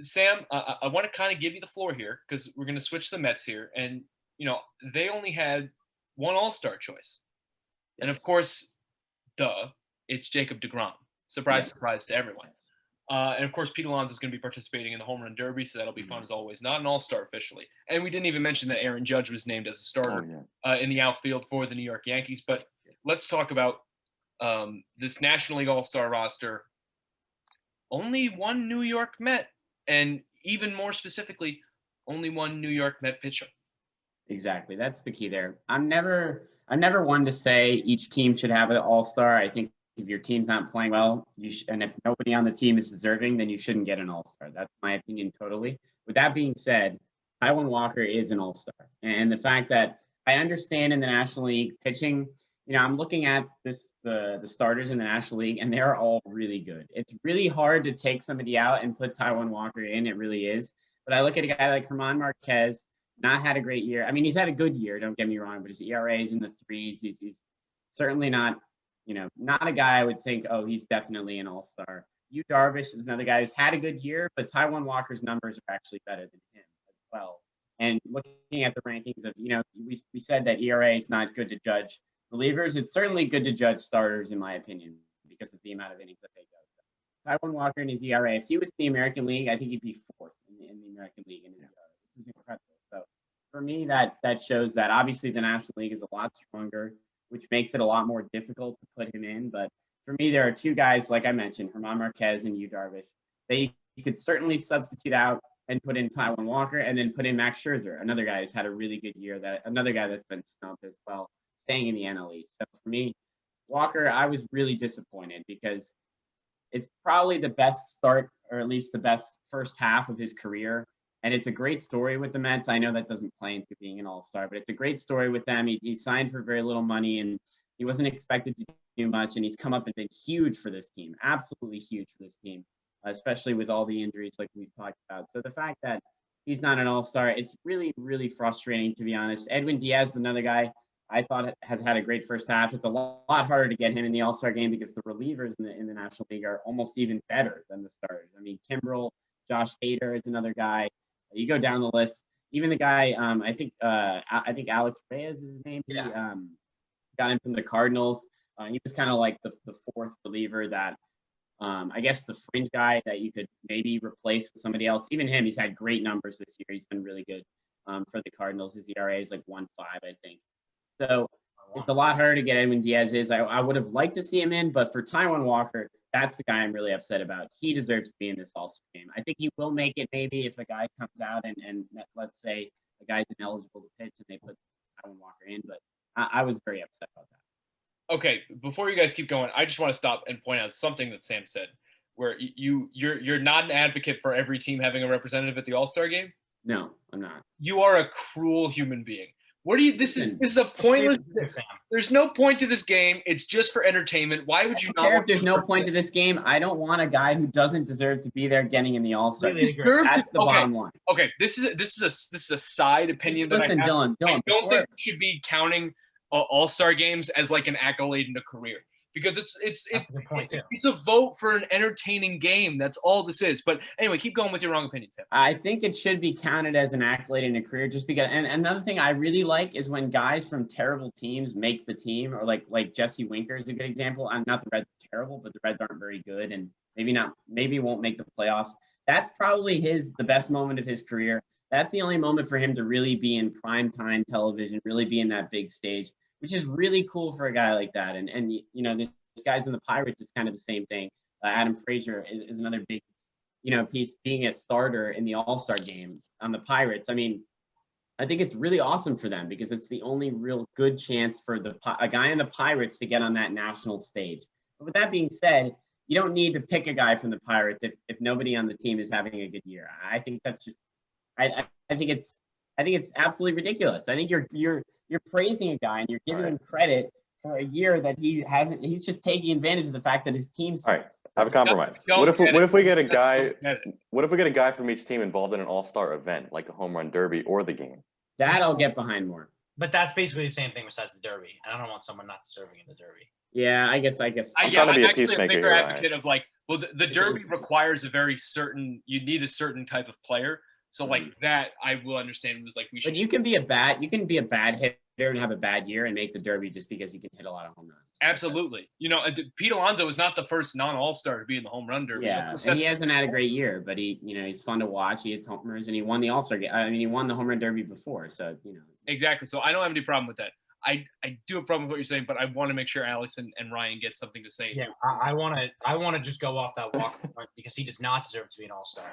Sam, I want to kind of give you the floor here because we're going to switch the Mets here, and they only had one All-Star choice, and of Yes. course, duh, it's Jacob deGrom. Surprise, Yes. surprise to everyone. Yes. And of course, Pete Alonso is going to be participating in the Home Run Derby, so that'll be fun as always. Not an All-Star officially, and we didn't even mention that Aaron Judge was named as a starter in the outfield for the New York Yankees. But let's talk about this National League All-Star roster. Only one New York Met, and even more specifically, only one New York Met pitcher. Exactly. That's the key there. I'm never one to say each team should have an all-star. I think if your team's not playing well, and if nobody on the team is deserving, then you shouldn't get an all-star. That's my opinion totally. With that being said, Taijuan Walker is an all-star. And the fact that I understand in the National League pitching, I'm looking at the starters in the National League, and they're all really good. It's really hard to take somebody out and put Taijuan Walker in. It really is. But I look at a guy like German Marquez, not had a great year. I mean, he's had a good year, don't get me wrong, but his ERA is in the threes. He's certainly not, not a guy I would think, oh, he's definitely an all-star. Yu Darvish is another guy who's had a good year, but Taijuan Walker's numbers are actually better than him as well. And looking at the rankings of, we said that ERA is not good to judge relievers. It's certainly good to judge starters, in my opinion, because of the amount of innings that they go. Taijuan Walker and his ERA, if he was in the American League, I think he'd be fourth in the American League in his ERA, which is incredible. So for me, that shows that obviously the National League is a lot stronger, which makes it a lot more difficult to put him in. But for me, there are two guys, like I mentioned, German Marquez and Yu Darvish. You could certainly substitute out and put in Taijuan Walker and then put in Max Scherzer, another guy who's had a really good year, another guy that's been snubbed as well, staying in the NL East. So for me, Walker, I was really disappointed because it's probably the best start, or at least the best first half of his career. And it's a great story with the Mets. I know that doesn't play into being an all-star, but it's a great story with them. He signed for very little money, and he wasn't expected to do much, and he's come up and been huge for this team, absolutely huge for this team, especially with all the injuries like we've talked about. So the fact that he's not an all-star, it's really, really frustrating, to be honest. Edwin Diaz is another guy I thought has had a great first half. It's a lot harder to get him in the all-star game because the relievers in the National League are almost even better than the starters. I mean, Kimbrel, Josh Hader is another guy. You go down the list. Even the guy, I think Alex Reyes is his name. Yeah. He got him from the Cardinals. He was kind of like the fourth reliever that, I guess, the fringe guy that you could maybe replace with somebody else. Even him, he's had great numbers this year. He's been really good for the Cardinals. His ERA is like 1.5, I think. So it's a lot harder to get Edwin Diaz is. I would have liked to see him in, but for Taijuan Walker, that's the guy I'm really upset about. He deserves to be in this All-Star game. I think he will make it maybe if a guy comes out and let's say a guy's ineligible to pitch and they put Taijuan Walker in, but I was very upset about that. Okay, before you guys keep going, I just want to stop and point out something that Sam said, where you're not an advocate for every team having a representative at the All-Star game. No, I'm not. You are a cruel human being. What do you? This is a pointless. There's no point to this game. It's just for entertainment. Why would you not? If there's no point to this game, I don't want a guy who doesn't deserve to be there getting in the All-Star. That's the bottom line. Okay, this is a side opinion. Listen, that I have. Dylan, I don't think we should be counting All-Star games as like an accolade in a career. Because it's a vote for an entertaining game. That's all this is. But anyway, keep going with your wrong opinion, Tim. I think it should be counted as an accolade in a career just because. And another thing I really like is when guys from terrible teams make the team, or like Jesse Winker is a good example. I'm not the Reds are terrible, but the Reds aren't very good, and maybe won't make the playoffs. That's probably the best moment of his career. That's the only moment for him to really be in primetime television, really be in that big stage, which is really cool for a guy like that. And there's guys in the Pirates, it's kind of the same thing. Adam Frazier is another big, piece, being a starter in the All-Star game on the Pirates. I mean, I think it's really awesome for them because it's the only real good chance for a guy in the Pirates to get on that national stage. But with that being said, you don't need to pick a guy from the Pirates if nobody on the team is having a good year. I think that's just, I think it's absolutely ridiculous. I think you're praising a guy and you're giving him credit for a year that he's just taking advantage of the fact that his team sucks. All right, I have a compromise. What if we get a guy from each team involved in an all-star event, like a home run derby or the game? That I'll get behind more. But that's basically the same thing besides the derby. I don't want someone not serving in the derby. Yeah, I guess. I'm trying to be a peacemaker actually a bigger here, advocate of like, well, the Derby requires you need a certain type of player. So like that, I will understand was like we should. But you can be a bad hitter and have a bad year and make the Derby just because you can hit a lot of home runs. Absolutely. You know, Pete Alonso is not the first non-All-Star to be in the home run Derby. Yeah, and he hasn't had a great year, but he's fun to watch. He hits homers and he won the All-Star game. I mean, he won the home run Derby before, so Exactly. So I don't have any problem with that. I do have a problem with what you're saying, but I want to make sure Alex and Ryan get something to say. Yeah, I want to just go off that Walker point because he does not deserve to be an All-Star.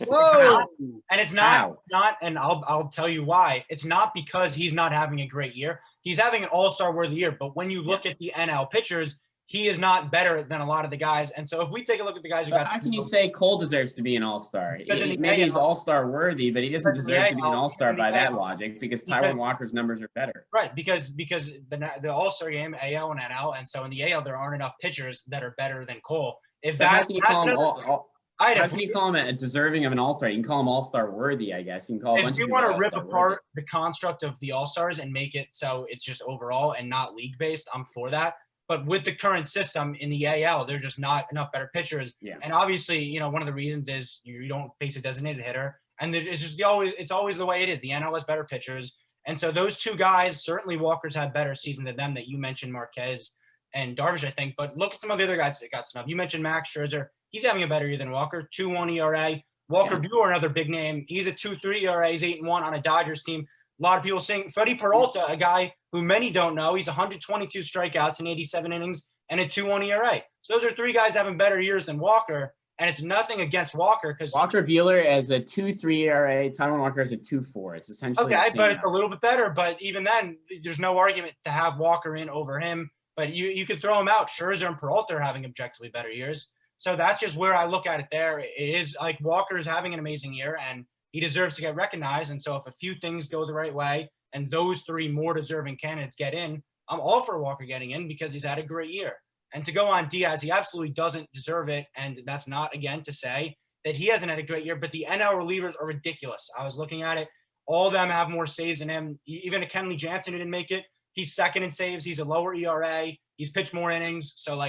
Whoa! And it's not, and I'll tell you why. It's not because he's not having a great year. He's having an All-Star worthy year, but when you look at the NL pitchers, he is not better than a lot of the guys. And so if we take a look at the guys who got, how can you say Cole deserves to be an All-Star? Maybe he's All-Star worthy, but he doesn't deserve to be an All-Star by that logic because Taijuan Walker's numbers are better. Right, because the All-Star game, AL and NL, and so in the AL there aren't enough pitchers that are better than Cole. How can you call him a deserving of an All-Star? You can call him All-Star worthy, I guess. You can call if you want to rip apart the construct of the All-Stars and make it so it's just overall and not league-based, I'm for that. But with the current system in the AL, there's just not enough better pitchers. Yeah. And obviously, one of the reasons is you don't face a designated hitter. And it's always the way it is. The NL has better pitchers. And so those two guys, certainly Walker's had better season than them that you mentioned, Marquez and Darvish, I think. But look at some of the other guys that got snubbed. You mentioned Max Scherzer. He's having a better year than Walker, 2.1 ERA. Walker Buehler, another big name. He's a 2.3 ERA. He's 8-1 on a Dodgers team. A lot of people saying Freddie Peralta, a guy who many don't know, he's 122 strikeouts in 87 innings and a 2.1 ERA. So those are three guys having better years than Walker, and it's nothing against Walker because Walker Buehler as a 2.3 ERA, Taijuan Walker as a 2.4. It's essentially okay, but it's a little bit better. But even then, there's no argument to have Walker in over him. But you could throw him out. Scherzer and Peralta are having objectively better years. So that's just where I look at it. There, it is like Walker is having an amazing year and he deserves to get recognized. And so if a few things go the right way and those three more deserving candidates get in, I'm all for Walker getting in because he's had a great year. And to go on Diaz, he absolutely doesn't deserve it. And that's not, again, to say that he hasn't had a great year, but the NL relievers are ridiculous. I was looking at it. All of them have more saves than him. Even a Kenley Jansen who didn't make it. He's second in saves. He's a lower ERA. He's pitched more innings. So,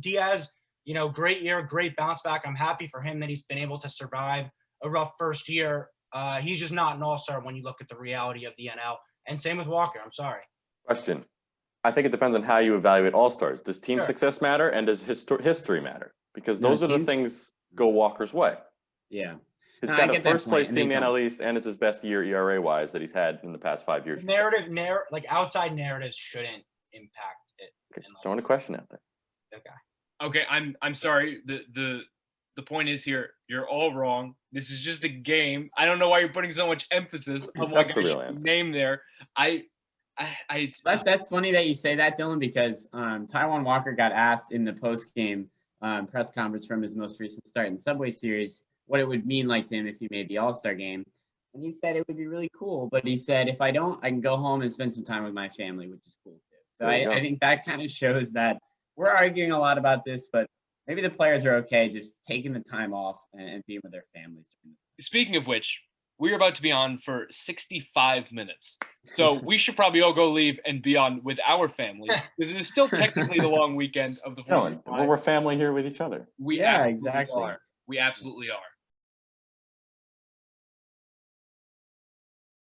Diaz, great year, great bounce back. I'm happy for him that he's been able to survive a rough first year. He's just not an all-star when you look at the reality of the NL. And same with Walker. I'm sorry. Question. I think it depends on how you evaluate all-stars. Does team success matter and does history matter? Because those are the things go Walker's way. Yeah. He's got a first-place team in the NL East, and it's his best year ERA-wise that he's had in the past 5 years. Outside narratives shouldn't impact it. Okay, just throwing a question out there. Okay, I'm sorry. The point is here, you're all wrong. This is just a game. I don't know why you're putting so much emphasis on what name there. That's funny that you say that, Dylan, because Taijuan Walker got asked in the post-game press conference from his most recent start in the Subway Series what it would mean like to him if he made the All-Star game. And he said it would be really cool, but he said, if I don't, I can go home and spend some time with my family, which is cool too. So I think that kind of shows that we're arguing a lot about this, but maybe the players are okay just taking the time off and being with their families. Speaking of which, we're about to be on for 65 minutes. So we should probably all go leave and be on with our families. Because it is still technically the long weekend of the 4th of July. We're family here with each other. We absolutely are.